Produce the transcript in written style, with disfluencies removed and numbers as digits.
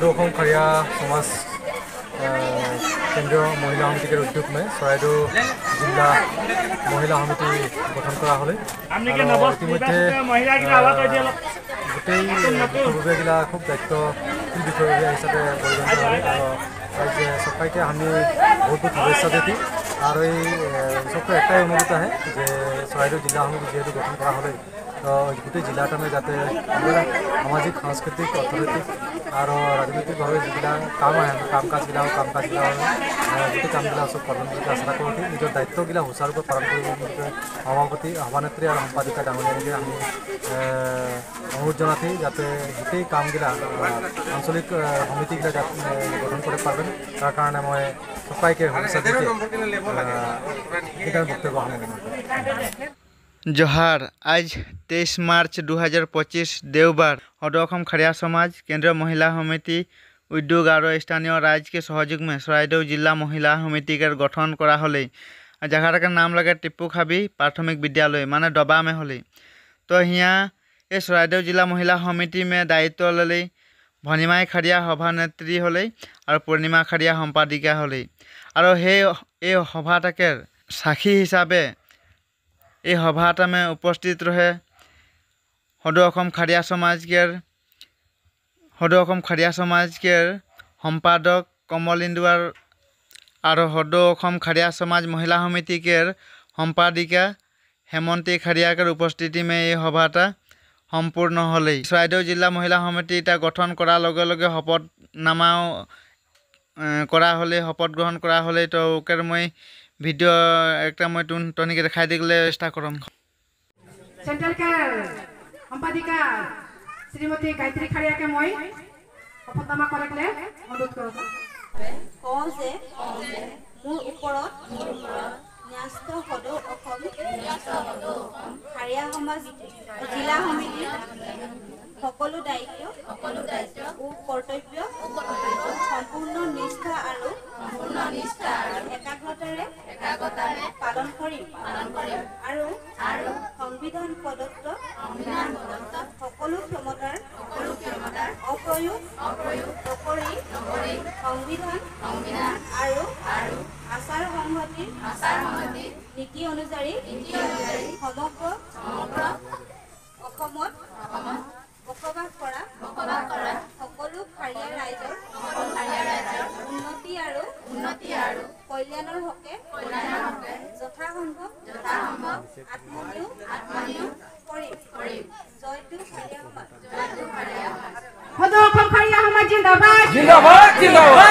সদৌ খাৰিয়া সমাজ কেন্দ্ৰীয় মহিলা সমিতিৰ উদ্যোগ মে চৰাইদেউ জিলা মহিলা সমিতি গঠন কৰা হ'লে ইতিমধ্যে গোটেই বিষয়ববীয়াগিলা খুব দায়িত্বশীল বিষয়ববীয়া হিচাপে পৰিগণিত হয় আৰু সবাইকে আমি বহুত বহুত শুভেচ্ছা দিই আৰ এই সবকে একটাই অনুভূত আহে যে চৰাইদেউ জিলা সমিতি যেহেতু গঠন করা হলে গোটেই জিলাটানে যাতে সামাজিক সাংস্কৃতিক অর্থনৈতিক আর রাজনৈতিকভাবে যেগুলা কাম আহে কাম কাজগিলা গোটেই কামগিলা সব পালন করতে আশা কৰোঁ নিজৰ দায়িত্বগিলা সুচাৰুৰূপে পালন কৰিব সভাপতি সভানেত্ৰী আৰু সম্পাদিকা ডাঙৰীয়াকে আমি অনুৰোধ জনাতে যাতে গোটেই কামগিলা আঞ্চলিক সমিতিগিলা গঠন করতে পারবেন তার কারণে মই সবাইকে শুভেচ্ছা দিতে বক্তব্য जोहार आज 23 मार्च 2025 देवबार सदৌ खारिया समाज केंद्रीय महिला समिति उद्योग और स्थानीय राज्य के सहयोग में चराइदेउ जिला महिला समिति के गठन करा हले जगह का नाम लगे टिप्पुखाबी प्राथमिक विद्यालय माने डबा में हले तो यहाँ ये चराइदेउ जिला महिला समिति में दायित्व लले भनिमाई खारिया सभानेत्री हले और पूर्णिमा खारिया सम्पादिका हले और ये सभाटाके साक्षी हिसाबे ये सभाटा में उपस्थित रहे सदৌ खारिया समाज के सम्पादक कमलिंदुआर और सदৌ खारिया समाज महिला समिति के सम्पादिका हेमंती खारिया के उपस्थिति में ये सभाटा सम्पूर्ण हले चराइदेउ जिला महिला समिति इटा गठन करार लगे लगे शपथनामाओ करा हले शपथ ग्रहण करा हले तो ओकर मैं ভিডিও একটা মই টনিকে দেখাই দিলে চেষ্টা করম সেন্ট্রাল কে সম্পাদিকা শ্রীমতী গায়ত্রী খাৰিয়াকে মই শপতনামা কৰিলে অনুৰোধ কৰোঁ কওঁ যে মোৰ ওপৰত ন্যাস্ত সদৌ খাৰিয়া সমাজ জিলা সমিতি সকলো দায়িত্ব ও কৰ্তব্য সম্পূৰ্ণ নিষ্ঠা আৰু একাগ্ৰতাৰে পালন কৰিম আৰু সংবিধান প্ৰদত্ত সকলো ক্ষমতাৰ অপ্ৰয়োগ নকৰি সংবিধান আৰু আচাৰ সংহিতাৰ নীতি অনুযায়ী সমগ্ৰ অসমত বসবাস কৰা সকলো খাৰিয়া ৰাইজৰ উন্নতি আৰু কল্যাণৰ হকে যথাসম্ভৱ আত্মনিয়োগ কৰিম জয়টো খাৰিয়া সমাজ সদৌ খাৰিয়া সমাজ জিন্দাবাদ জিন্দাবাদ জিন্দাবাদ